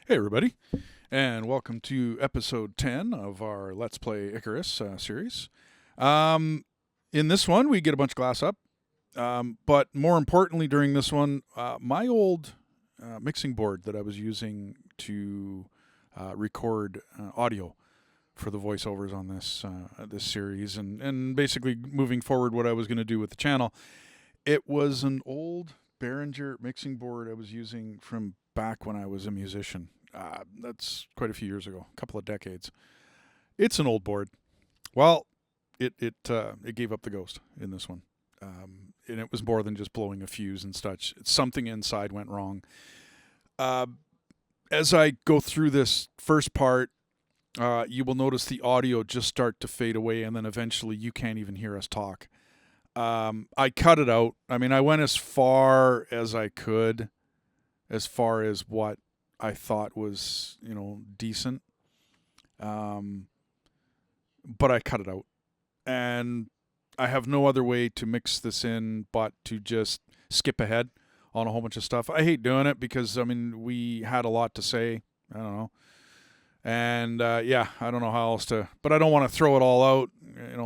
Hey everybody, and welcome to episode 10 of our Let's Play Icarus series. In this one, we get a bunch of glass up, but more importantly during this one, my old mixing board that I was using to record audio for the voiceovers on this series, and basically moving forward what I was going to do with the channel. It was an old Behringer mixing board I was using from back when I was a musician. That's quite a few years ago, a couple of decades. It's an old board. Well, it gave up the ghost in this one, and it was more than just blowing a fuse and such. Something inside went wrong. As I go through this first part, you will notice the audio just start to fade away, and then eventually you can't even hear us talk. I cut it out. I mean, I went as far as I could, as far as what I thought was, decent. But I cut it out. And I have no other way to mix this in but to just skip ahead on a whole bunch of stuff. I hate doing it because, we had a lot to say. I don't know. And, I don't know how else to... But I don't want to throw it all out,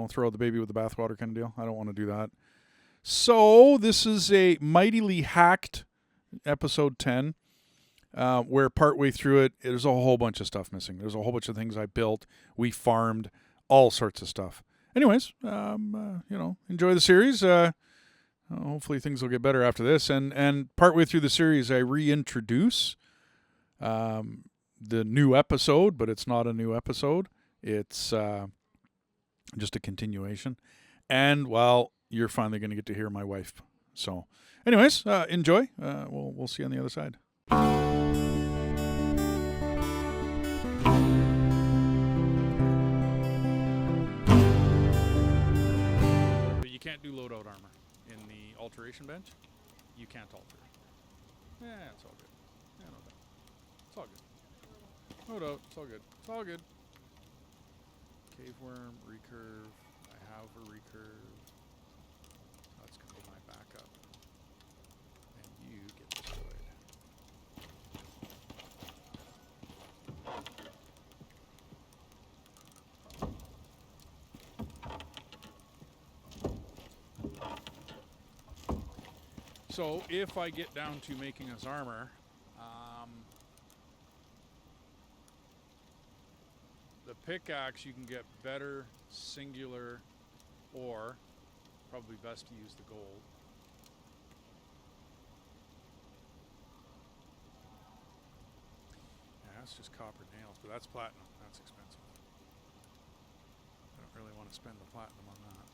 throw out the baby with the bathwater kind of deal. I don't want to do that. So, this is a mightily hacked episode 10. Where partway through it, there's a whole bunch of stuff missing. There's a whole bunch of things I built. We farmed all sorts of stuff. Anyways, enjoy the series. Hopefully things will get better after this. And partway through the series, I reintroduce the new episode, but it's not a new episode. It's just a continuation. And, well, you're finally going to get to hear my wife. So, anyways, enjoy. We'll see you on the other side. You can't do loadout armor in the alteration bench. You can't alter it. Yeah, it's all good. Yeah, no doubt. It's all good. No doubt. It's all good. It's all good. Cave worm, recurve. I have a recurve. That's going to be my backup. And you get destroyed. So if I get down to making us armor, the pickaxe you can get better singular, or probably best to use the gold. Yeah, that's just copper nails, but that's platinum. That's expensive. I don't really want to spend the platinum on that.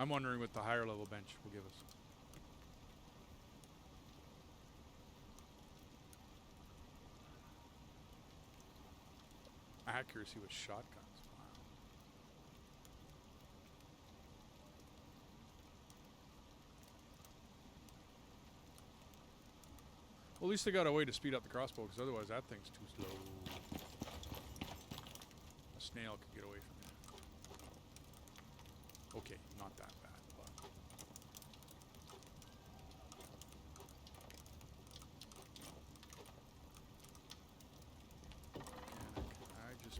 I'm wondering what the higher level bench will give us. Accuracy with shotguns. Wow. Well, at least they got a way to speed up the crossbow, because otherwise that thing's too slow. A snail could get away from it. Okay, not that bad, but... I just...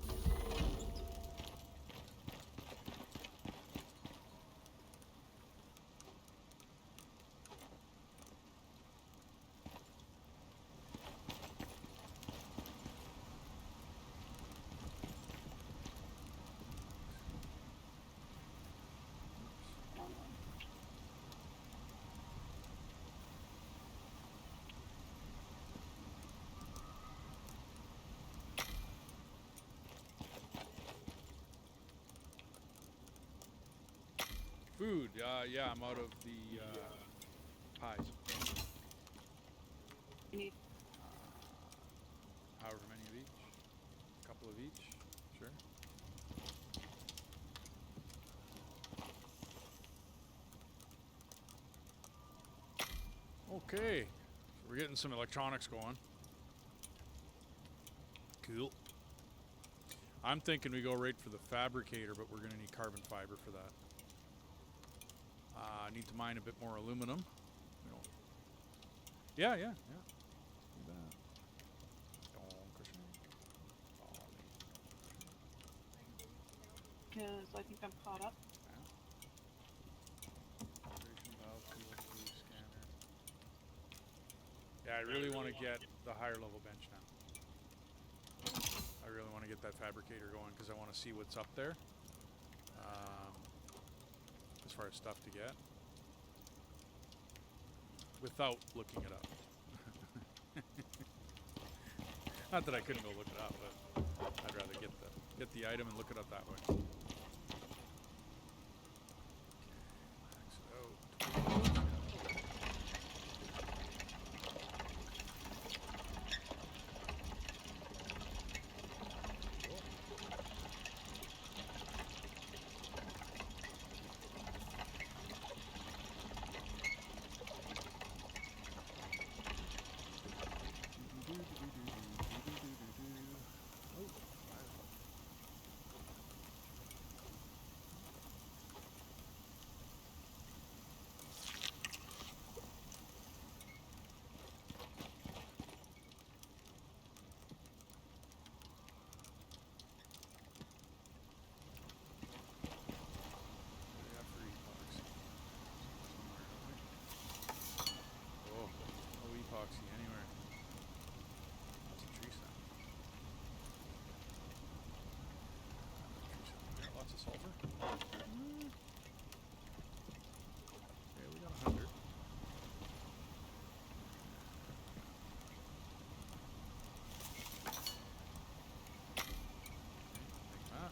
Food, yeah, I'm out of the pies. However many of each. A couple of each, sure. Okay, so we're getting some electronics going. Cool. I'm thinking we go right for the fabricator, but we're going to need carbon fiber for that. I need to mine a bit more aluminum. We don't. Yeah. Do that. Because I think I'm caught up. Yeah, I really want to get the higher level bench now. I really want to get that fabricator going because I want to see what's up there. As far as stuff to get. Without looking it up. Not that I couldn't go look it up, but I'd rather get the item and look it up that way. Epoxy anywhere. Lots of tree sap. Yeah, lots of sulfur. Okay, we got 100. Like that.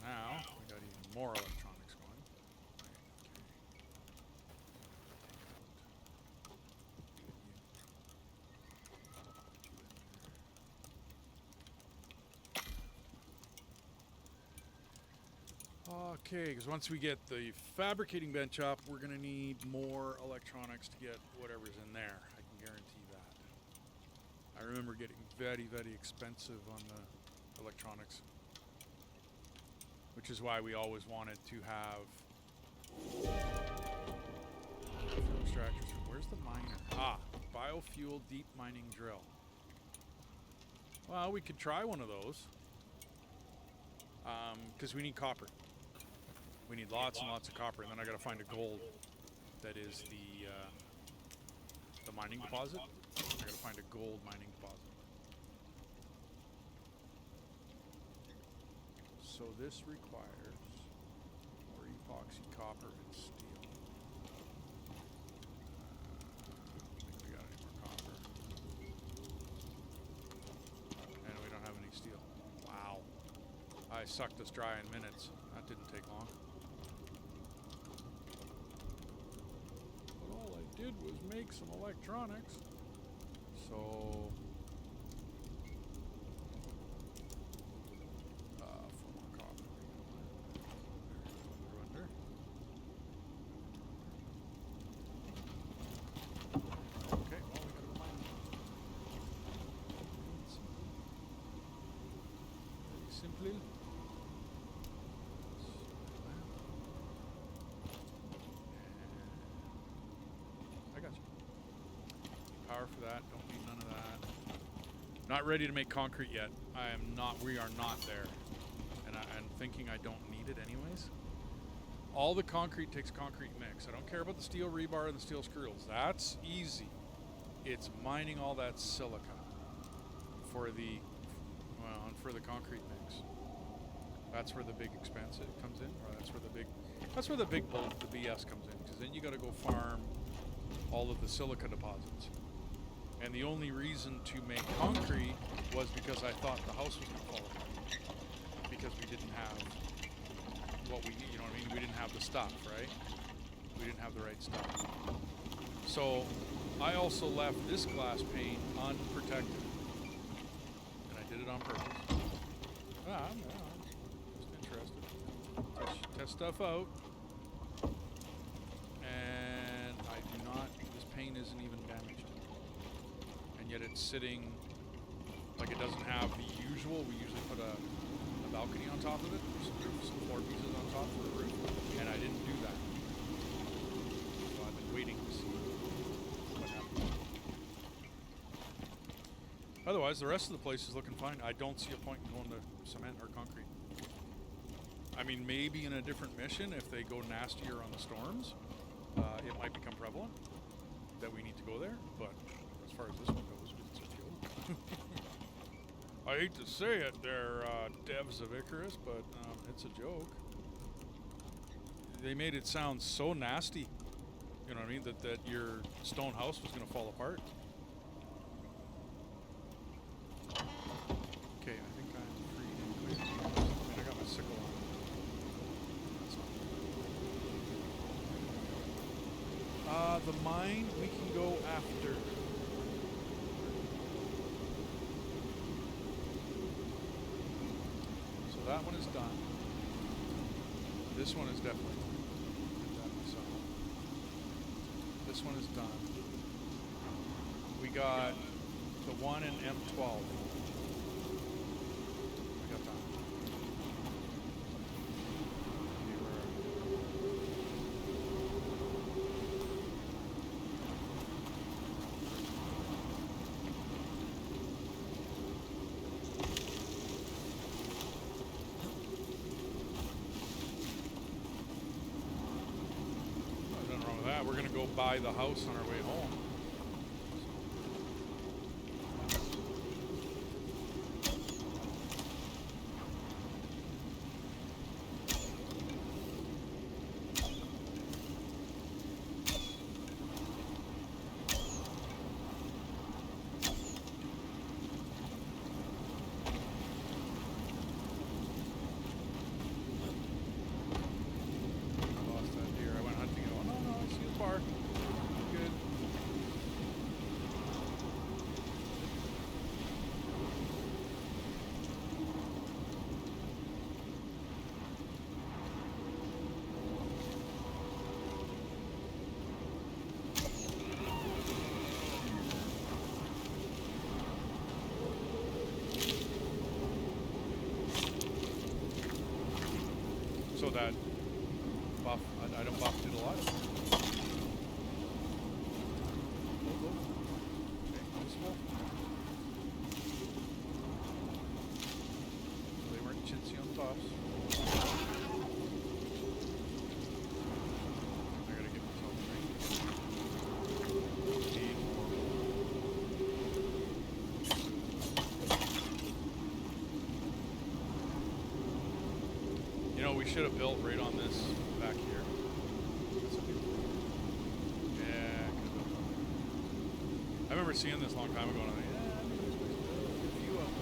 Now, we got even more electronics going. Okay, because once we get the fabricating bench up, we're going to need more electronics to get whatever's in there. I can guarantee that. I remember getting very, very expensive on the electronics. Which is why we always wanted to have extractors. Where's the miner? Biofuel deep mining drill. Well, we could try one of those. Because we need copper. We need lots and lots of copper, and then I got to find a gold that is the mining deposit. I got to find a gold mining deposit. So this requires more epoxy, copper, and steel. I don't think we got any more copper. And we don't have any steel. Wow. I sucked us dry in minutes. That didn't take long. But all I did was make some electronics. So... simply. I got you. Power for that. Don't need none of that. Not ready to make concrete yet. I am not. We are not there. And I'm thinking I don't need it anyways. All the concrete takes concrete mix. I don't care about the steel rebar and the steel screws. That's easy. It's mining all that silica for the concrete mix. That's where the big expense comes in, or that's where the big bulk, the BS comes in, because then you got to go farm all of the silica deposits. And the only reason to make concrete was because I thought the house was going to fall apart, because we didn't have what we need. You know what I mean? We didn't have the stuff, right? We didn't have the right stuff. So I also left this glass pane unprotected. And I did it on purpose. I'm just interested. Test stuff out. And I do not, this pane isn't even damaged. And yet it's sitting like it doesn't have the usual. We usually put a balcony on top of it, some floor pieces on top for a roof, and I didn't do that. So I've been waiting to see what happens. Otherwise, the rest of the place is looking fine. I don't see a point in going to cement or concrete. I mean, maybe in a different mission, if they go nastier on the storms, it might become prevalent that we need to go there, but as far as this one goes, it's a joke. I hate to say it, they're devs of Icarus, but it's a joke. They made it sound so nasty, you know what I mean, that your stone house was going to fall apart. Okay, I think I'm free anyway. I mean, I got my sickle on. The mine we can go after. So that one is done. This one is definitely done. So this one is done. We got the one in M12. We got that. We're going to go buy the house on our way home. So that buff, item buff did a lot. Okay, useful. They weren't chintzy on the buffs. I gotta get myself trained. Need more. You know, we should have built right on this back here. Yeah, could have built on there. I remember seeing this a long time ago and I'm like, yeah, I think there's a few of them.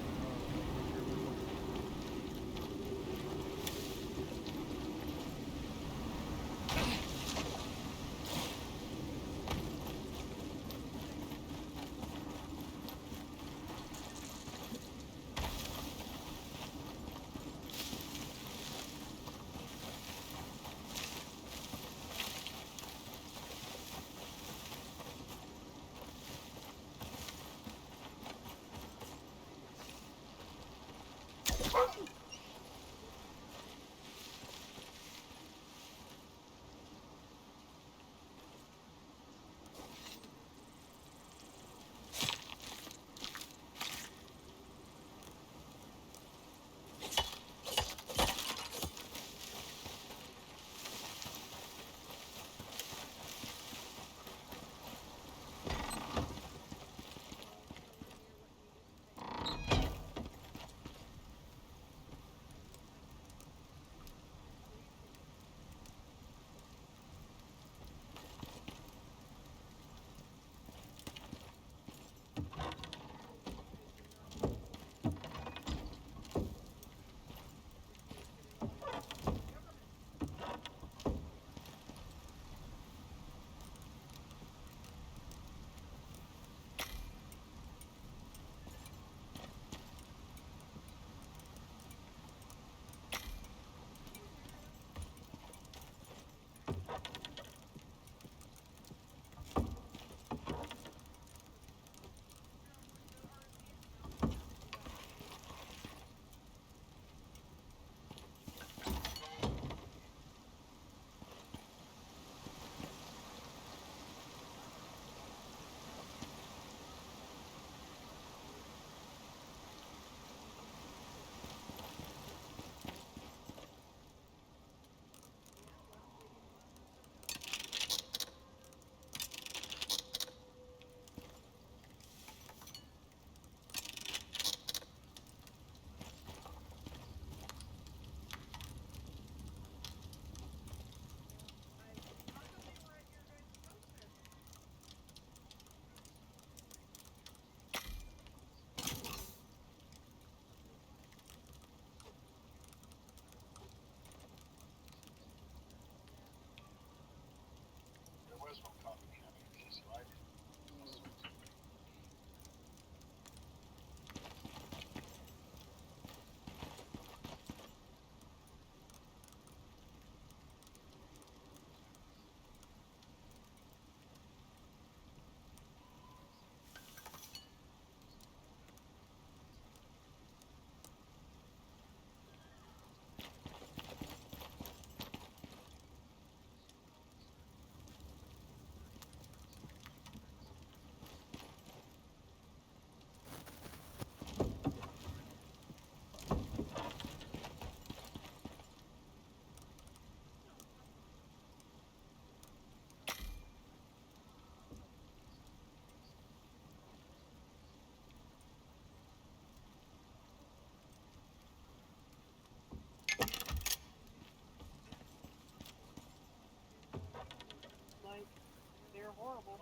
you're horrible.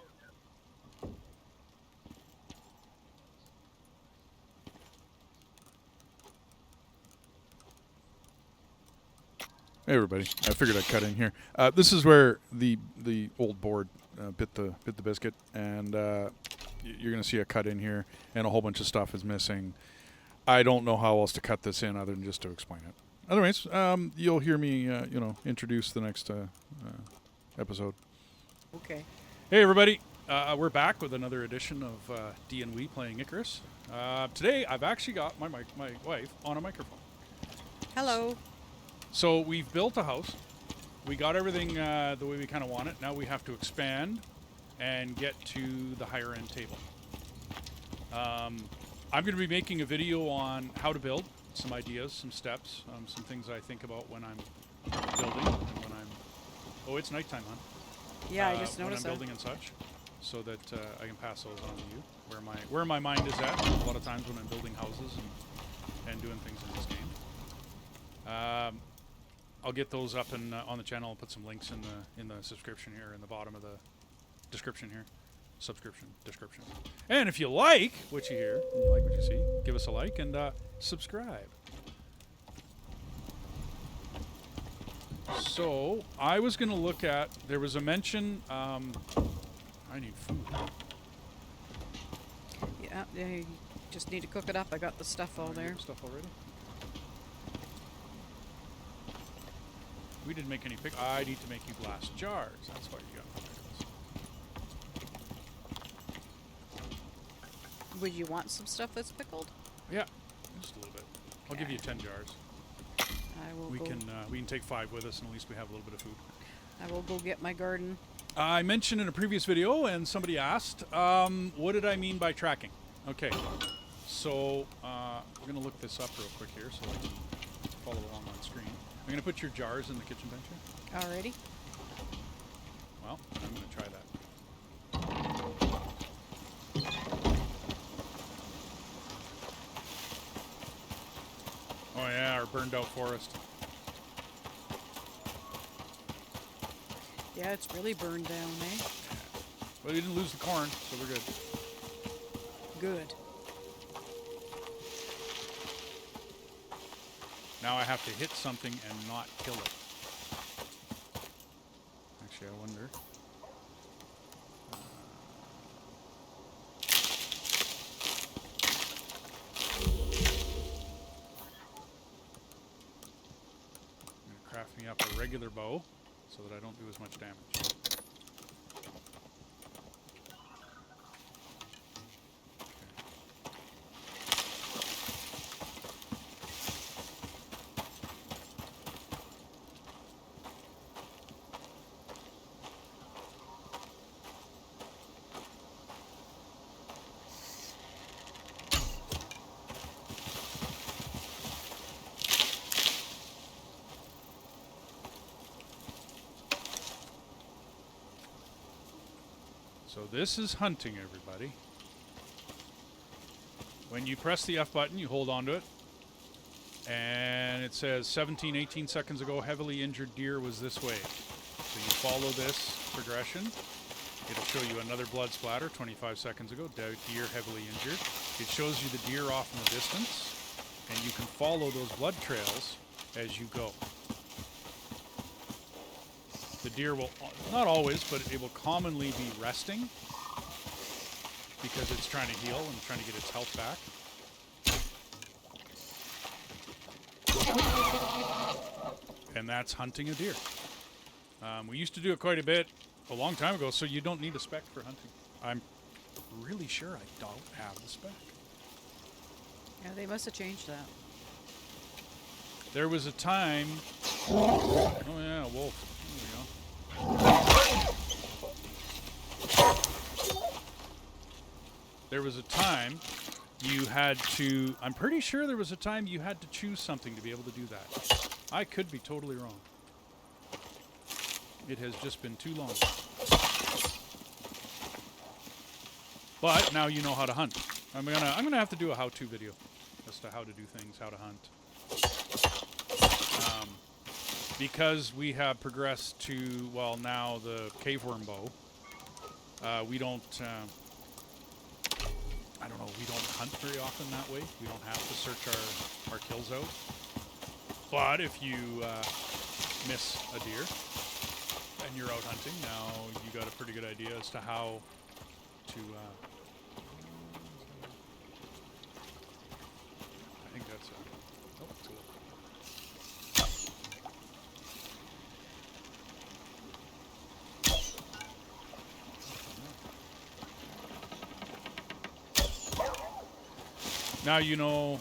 Hey everybody, I figured I'd cut in here. This is where the old board bit the biscuit, and you're gonna see a cut in here, and a whole bunch of stuff is missing. I don't know how else to cut this in other than just to explain it. Otherwise, you'll hear me, introduce the next episode. Okay. Hey everybody, we're back with another edition of D&We playing Icarus. Today, I've actually got my wife on a microphone. Hello. So we've built a house. We got everything the way we kind of want it. Now we have to expand and get to the higher end table. I'm going to be making a video on how to build, some ideas, some steps, some things I think about when I'm building and when I'm... Oh, it's nighttime, huh? Yeah, I just noticed when I'm building and such, so that I can pass those on to you. Where my mind is at a lot of times when I'm building houses and doing things in this game. I'll get those up on the channel. I'll put some links in the subscription here in the bottom of the description here. Subscription description. And if you like what you hear, and you like what you see, give us a like and subscribe. So I was going to look at. There was a mention. I need food. Yeah, you just need to cook it up. I got the stuff all there. Stuff already. We didn't make any pick. I need to make you glass jars. That's why you got pickles. Would you want some stuff that's pickled? Yeah, just a little bit. I'll give you 10 jars. I will. We can take 5 with us, and at least we have a little bit of food. I will go get my garden. I mentioned in a previous video, and somebody asked, what did I mean by tracking? Okay, so we're gonna look this up real quick here, so I can follow along on screen. I'm going to put your jars in the kitchen bench here. Alrighty. Well, I'm going to try that. Oh yeah, our burned out forest. Yeah, it's really burned down, eh? Well, you didn't lose the corn, so we're good. Good. Now I have to hit something and not kill it. Actually, I wonder. I'm going to craft me up a regular bow so that I don't do as much damage. So this is hunting, everybody. When you press the F button, you hold onto it. And it says 17, 18 seconds ago, heavily injured deer was this way. So you follow this progression. It'll show you another blood splatter 25 seconds ago, deer heavily injured. It shows you the deer off in the distance. And you can follow those blood trails as you go. The deer will, not always, but it will commonly be resting because it's trying to heal and trying to get its health back. And that's hunting a deer. We used to do it quite a bit a long time ago, so you don't need a spec for hunting. I'm really sure I don't have the spec. Yeah, they must have changed that. There was a time... Oh yeah, a wolf. There was a time you had to... I'm pretty sure there was a time you had to choose something to be able to do that. I could be totally wrong. It has just been too long. But now you know how to hunt. I'm gonna have to do a how-to video as to how to do things, how to hunt. Because we have progressed to, well, now the caveworm bow. We don't, I don't know, we don't hunt very often that way. We don't have to search our kills out. But if you miss a deer and you're out hunting, now you got a pretty good idea as to how to... I think that's a... Oh, cool. Now you know,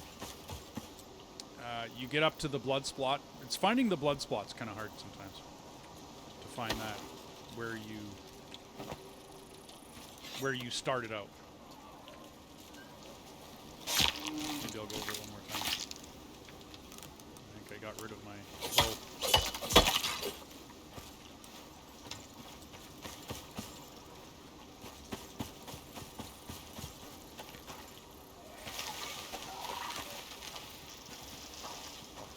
you get up to the blood spot. It's finding the blood spot's kind of hard sometimes to find that where you started out. Maybe I'll go over it one more time. I think I got rid of my bow.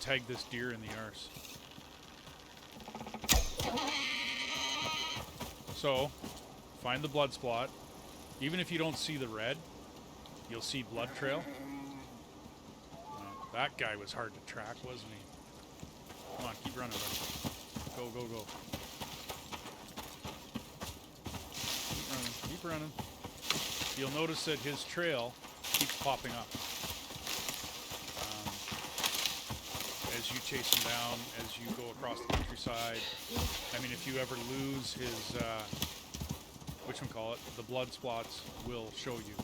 Tag this deer in the arse. So, find the blood spot. Even if you don't see the red, you'll see blood trail. That guy was hard to track, wasn't he? Come on, keep running, buddy. Go, go, go. Keep running, keep running. You'll notice that his trail keeps popping up. As you chase him down, as you go across the countryside. I mean, if you ever lose his, the blood spots will show you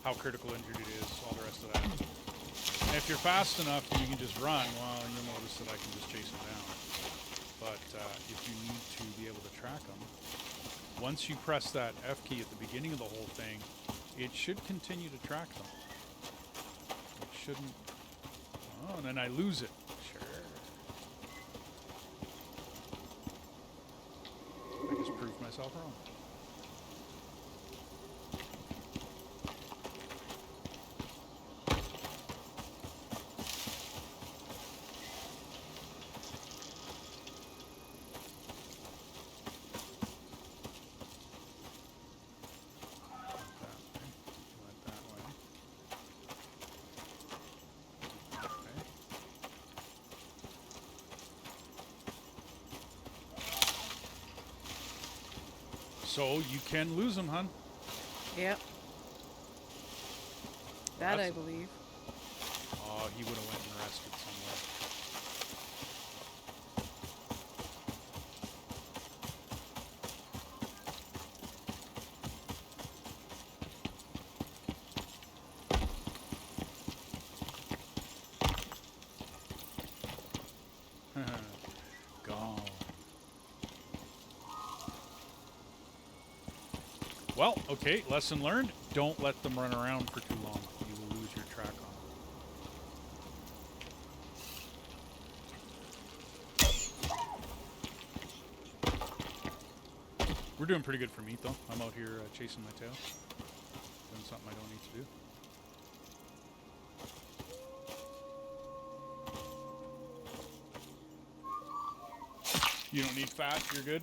how critical injured it is, all the rest of that. And if you're fast enough and you can just run, well, you'll notice that I can just chase him down. But if you need to be able to track him, once you press that F key at the beginning of the whole thing, it should continue to track them. It shouldn't... Oh, and then I lose it. Sure. I just proved myself wrong. So you can lose them, hun. Yep. That I believe. Oh, he would have went and rested somewhere. Gone. Well, okay, lesson learned. Don't let them run around for too long. You will lose your track on them. We're doing pretty good for meat, though. I'm out here chasing my tail. Doing something I don't need to do. You don't need fat? You're good?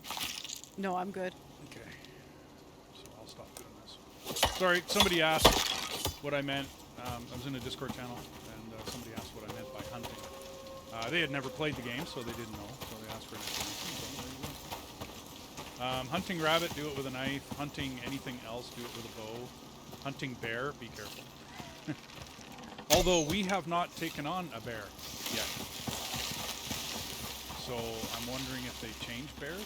No, I'm good. Okay. So I'll stop doing this. Sorry, somebody asked what I meant. I was in a Discord channel, and somebody asked what I meant by hunting. They had never played the game, so they didn't know. So they asked for an explanation. Hunting rabbit, do it with a knife. Hunting anything else, do it with a bow. Hunting bear, be careful. Although we have not taken on a bear yet. So I'm wondering if they changed bears.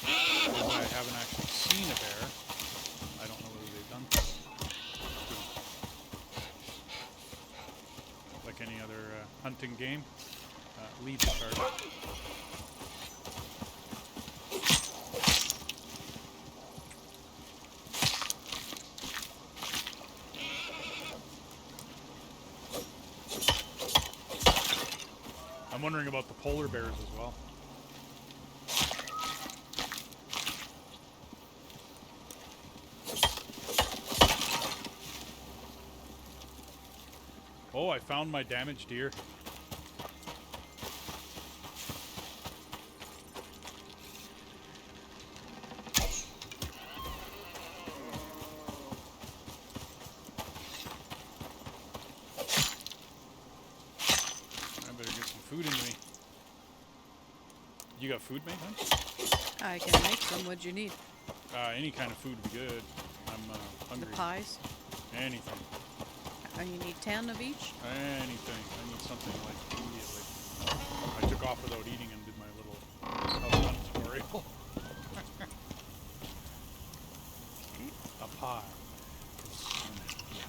Because I haven't actually seen a bear. I don't know whether they've done that. Like any other hunting game, lead the target. I'm wondering about the polar bears as well. Oh, I found my damaged deer. food into me. You got food, mate? I can make some. What'd you need? Any kind of food would be good. I'm hungry. The pies? Anything. You need 10 of each? Anything. I need something like immediately. I took off without eating and did my little house hunt tutorial. A pie. Yes.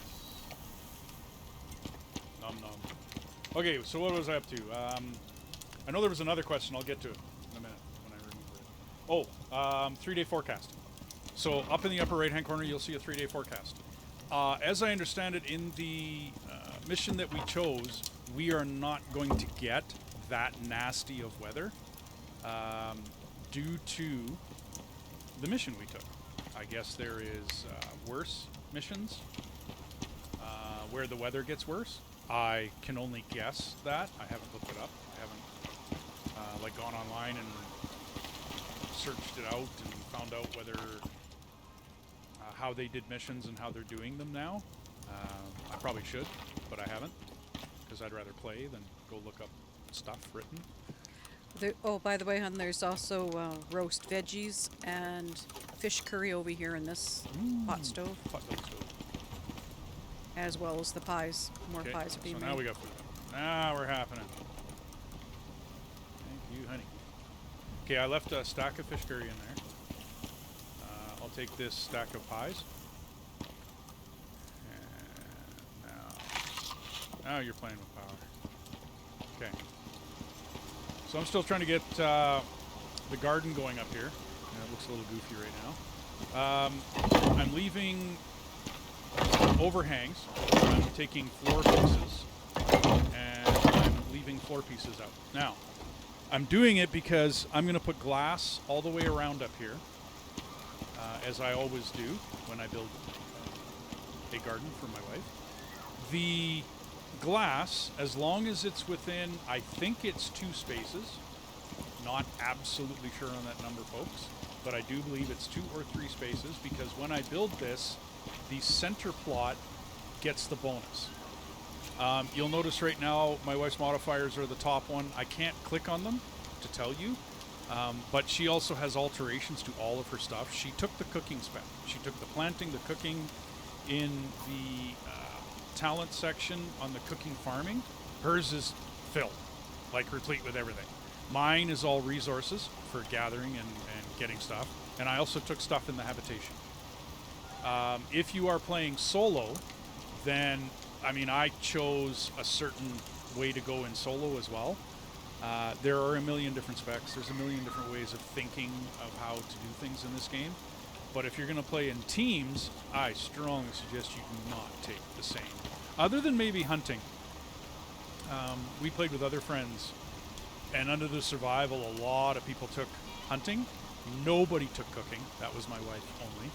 Nom nom. Okay, so what was I up to? I know there was another question. I'll get to it in a minute when I remember it. Oh, 3-day forecast. So up in the upper right-hand corner, you'll see a 3-day forecast. As I understand it, in the mission that we chose, we are not going to get that nasty of weather due to the mission we took. I guess there is worse missions where the weather gets worse. I can only guess that. I haven't looked it up. I haven't like gone online and searched it out and found out whether how they did missions and how they're doing them now. I probably should, but I haven't, because I'd rather play than go look up stuff written. Oh, by the way, hon, there's also roast veggies and fish curry over here in this pot stove, as well as the pies. More pies are being made. So now we got food. Now we're happening. Thank you, honey. Okay, I left a stack of fish curry in there. I'll take this stack of pies. And now you're playing with power. Okay. So I'm still trying to get the garden going up here. It looks a little goofy right now. I'm leaving overhangs. I'm taking floor pieces. And I'm leaving floor pieces out. Now, I'm doing it because I'm going to put glass all the way around up here. As I always do when I build a garden for my wife. The glass, as long as it's within, I think it's 2 spaces. Not absolutely sure on that number, folks, but I do believe it's 2 or 3 spaces, because when I build this, the center plot gets the bonus. You'll notice right now my wife's modifiers are the top one. I can't click on them to tell you. But she also has alterations to all of her stuff. She took the cooking spec. She took the planting, the cooking in the talent section on the cooking farming. Hers is filled, like replete with everything. Mine is all resources for gathering and getting stuff. And I also took stuff in the habitation. If you are playing solo, then, I mean, I chose a certain way to go in solo as well. There are a million different specs. There's a million different ways of thinking of how to do things in this game. But if you're going to play in teams, I strongly suggest you do not take the same. Other than maybe hunting. We played with other friends, and under the survival, a lot of people took hunting. Nobody took cooking. That was my wife only.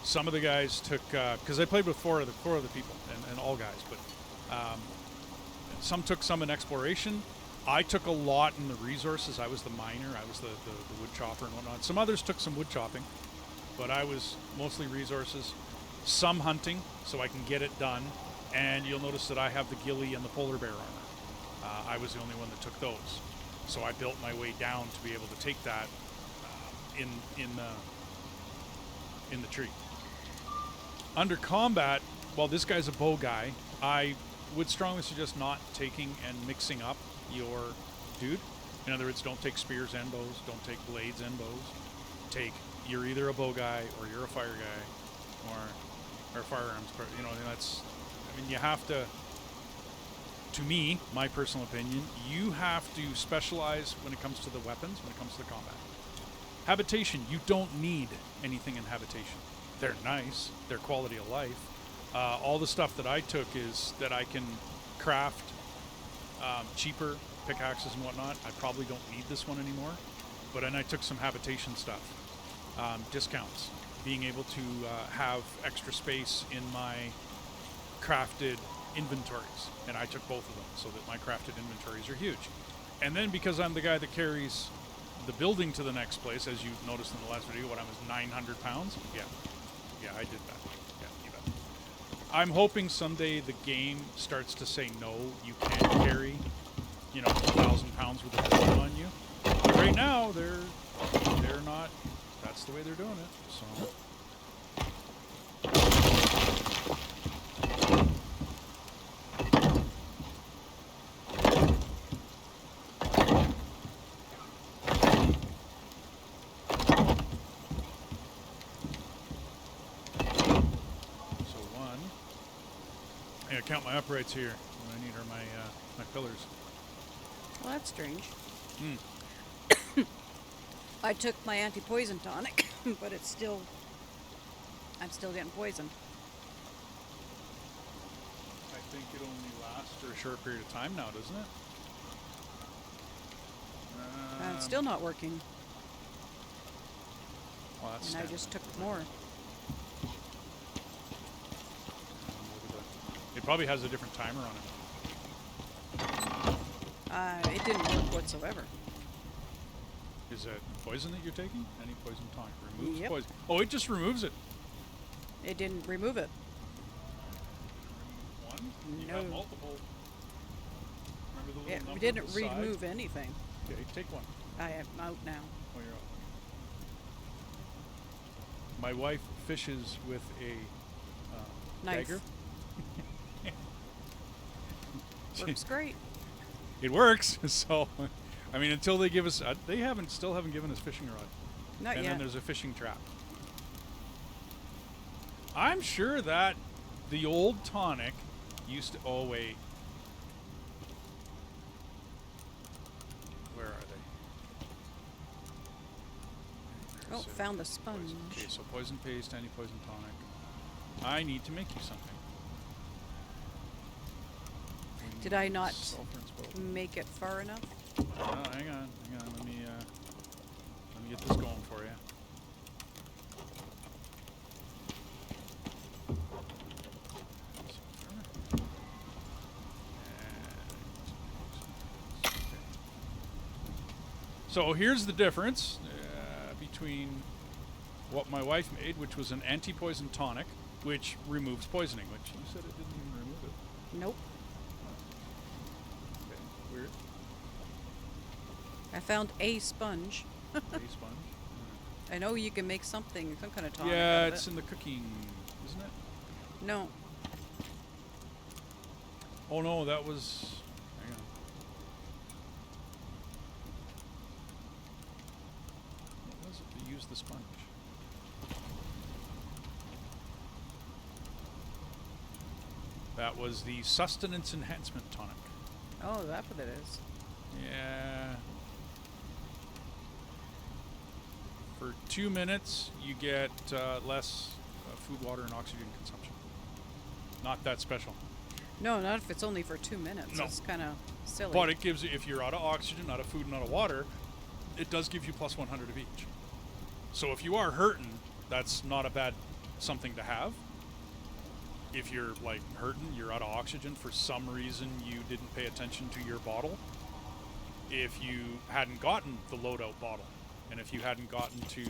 Some of the guys took, because I played with four other people, and all guys, but some took some in exploration. I took a lot in the resources. I was the miner. I was the wood chopper and whatnot. Some others took some wood chopping, but I was mostly resources. Some hunting, so I can get it done. And you'll notice that I have the ghillie and the polar bear armor. I was the only one that took those. So I built my way down to be able to take that in the tree. Under combat, well, this guy's a bow guy. I would strongly suggest not taking and mixing up your dude. In other words, don't take spears and bows, don't take blades and bows. You're either a bow guy or you're a fire guy or firearms. You know, that's, I mean, you have to me, my personal opinion, you have to specialize when it comes to the weapons, when it comes to the combat. Habitation, you don't need anything in habitation. They're nice, they're quality of life. All the stuff that I took is that I can craft cheaper pickaxes and whatnot. I probably don't need this one anymore. But then I took some habitation stuff. Discounts. Being able to have extra space in my crafted inventories. And I took both of them so that my crafted inventories are huge. And then because I'm the guy that carries the building to the next place, as you noticed in the last video, what I was 900 pounds? Yeah, I did that. Yeah, you bet. I'm hoping someday the game starts to say no, you can't carry, 1,000 right now, they're not. That's the way they're doing it. So. Yeah, count my uprights here. What I need are my pillars. Well, that's strange. Hmm. I took my anti-poison tonic, but it's still... I'm still getting poisoned. I think it only lasts for a short period of time now, doesn't it? It's still not working. Well, that's And I just took more. It probably has a different timer on it. It didn't work whatsoever. Is it poison that you're taking? Any poison tonic removes Yep. poison. Oh, it just removes it. It didn't remove it. One? You No. have multiple. Remember the little It number didn't at the side? remove anything. Okay, take one. I am out now. Oh, you're out. My wife fishes with a Knife. dagger. Works great. It works. So, I mean, until they give us, they still haven't given us fishing rod. Not And yet. then there's a fishing trap. I'm sure that the old tonic used to. Oh wait. Where are they? Oh, found the sponge. Poison. Okay, so poison paste, anti-poison tonic. I need to make you something. Did I not Sulfur and spoil. make it far enough? Oh, hang on. Let me get this going for you. So here's the difference between what my wife made, which was an anti-poison tonic, which removes poisoning, which you said it didn't even remove it. Nope. Okay, weird. I found a sponge. A sponge. I know you can make something, some kind of tonic Yeah, out of it's it. in the cooking, isn't it? No. Oh no, that was. Hang on. What was it to use the sponge? That was the sustenance enhancement tonic. Oh, that's what it is. Yeah. For 2 minutes, you get less food, water, and oxygen consumption. Not that special. No, not if it's only for 2 minutes. No. It's kind of silly. But it gives you, if you're out of oxygen, out of food, and out of water, it does give you plus 100 of each. So if you are hurting, that's not a bad something to have. If you're like hurting, you're out of oxygen for some reason, you didn't pay attention to your bottle. If you hadn't gotten the loadout bottle, and if you hadn't gotten to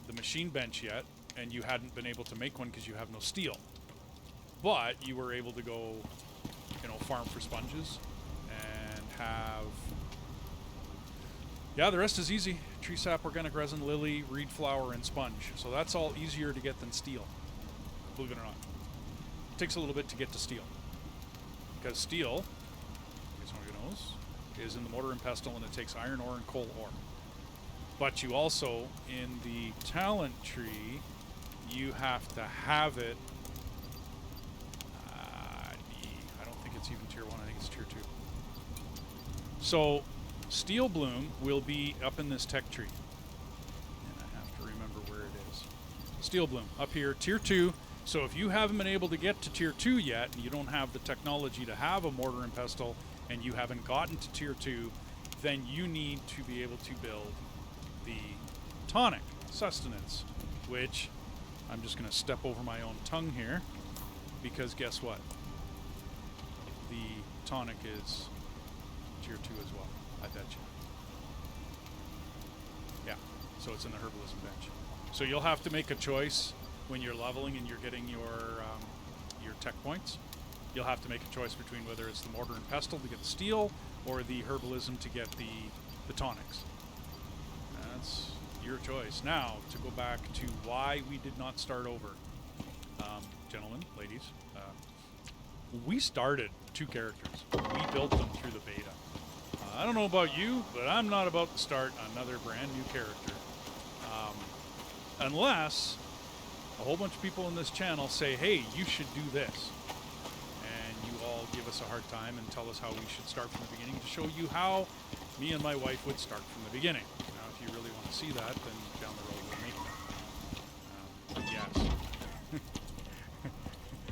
the machine bench yet, and you hadn't been able to make one because you have no steel, but you were able to go, farm for sponges and have. Yeah, the rest is easy. Tree sap, organic resin, lily, reed flour, and sponge. So that's all easier to get than steel. Believe it or not. It takes a little bit to get to steel. Because steel, in case one of you knows, is in the mortar and pestle, and it takes iron ore and coal ore. But you also, in the talent tree, you have to have it. I don't think it's even tier 1, I think it's tier 2. So, steel bloom will be up in this tech tree. And I have to remember where it is. Steel bloom, up here, tier 2. So if you haven't been able to get to tier 2 yet, and you don't have the technology to have a mortar and pestle, and you haven't gotten to tier 2, then you need to be able to build the tonic, sustenance, which I'm just going to step over my own tongue here, because guess what? The tonic is tier 2 as well, I bet you. Yeah, so it's in the herbalism bench. So you'll have to make a choice when you're leveling and you're getting your tech points. You'll have to make a choice between whether it's the mortar and pestle to get the steel, or the herbalism to get the the tonics. That's your choice. Now, to go back to why we did not start over. Gentlemen, ladies, we started 2 characters. We built them through the beta. I don't know about you, but I'm not about to start another brand new character. Unless a whole bunch of people in this channel say, hey, you should do this. And you all give us a hard time and tell us how we should start from the beginning to show you how me and my wife would start from the beginning. Now, if you really want to see that, then down the road we'll make that. Yes.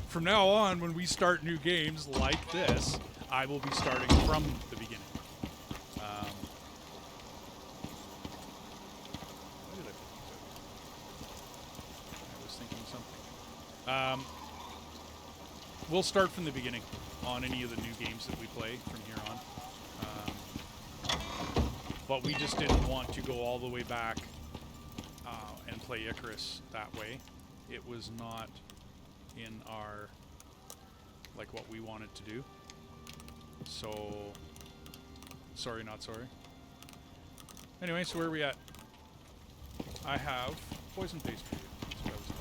From now on, when we start new games like this, I will be starting from the beginning. Why did I put these out? I was thinking something. We'll start from the beginning on any of the new games that we play from here on. But we just didn't want to go all the way back and play Icarus that way. It was not in our, like, what we wanted to do. So, sorry, not sorry. Anyway, so where are we at? I have poison paste for you. That's what I was doing.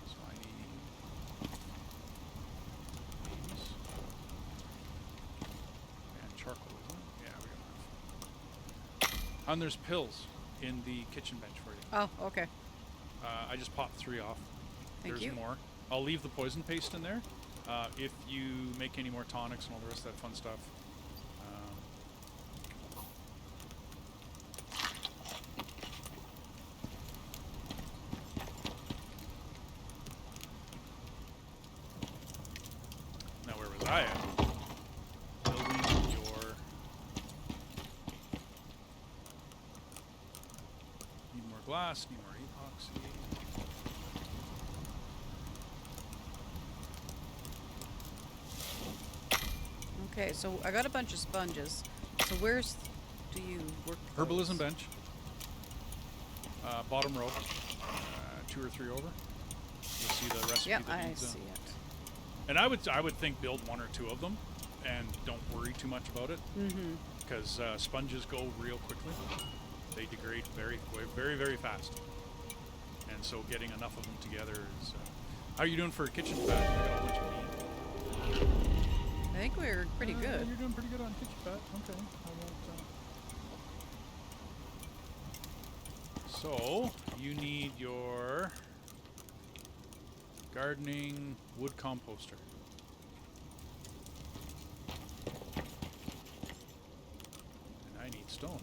So I need these. And charcoal, isn't it? Yeah, we got enough. And there's pills in the kitchen bench for you. Oh, okay. I just popped 3 off. Thank There's you. more. I'll leave the poison paste in there. If you make any more tonics and all the rest of that fun stuff. Now, where was I at? Building your... Need more glass, need more epoxy. Okay, so I got a bunch of sponges. So where's do you work? Herbalism those? bench. Bottom row. 2 or 3 over. You'll see the recipe. Yep, that I needs, see it. And I would think build 1 or 2 of them, and don't worry too much about it, because sponges go real quickly. They degrade very, very, very fast. And so getting enough of them together is. How are you doing for kitchen fat? I got a bunch of meat. I think we're pretty good. You're doing pretty good on kitchen fat. Okay. So you need your gardening wood composter. And I need stone.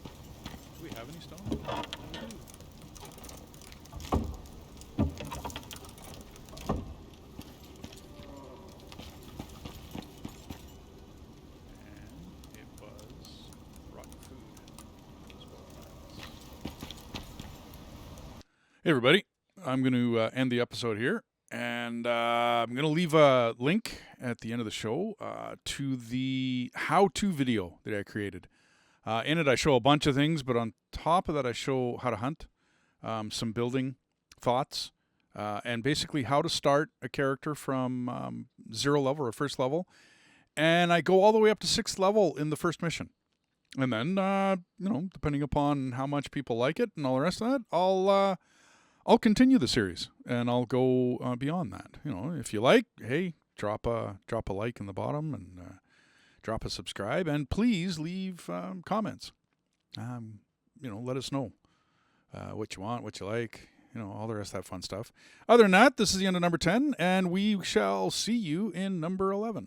Do we have any stone? We do. And it was rotten food as well. Hey everybody, I'm going to end the episode here. And I'm going to leave a link at the end of the show to the how-to video that I created. In it, I show a bunch of things, but on top of that, I show how to hunt, some building thoughts, and basically how to start a character from 0 level or first level. And I go all the way up to 6th level in the first mission. And then, depending upon how much people like it and all the rest of that, I'll continue the series and I'll go beyond that. If you like, hey, drop a like in the bottom and drop a subscribe, and please leave comments. Let us know what you want, what you like, all the rest of that fun stuff. Other than that, this is the end of number 10, and we shall see you in number 11.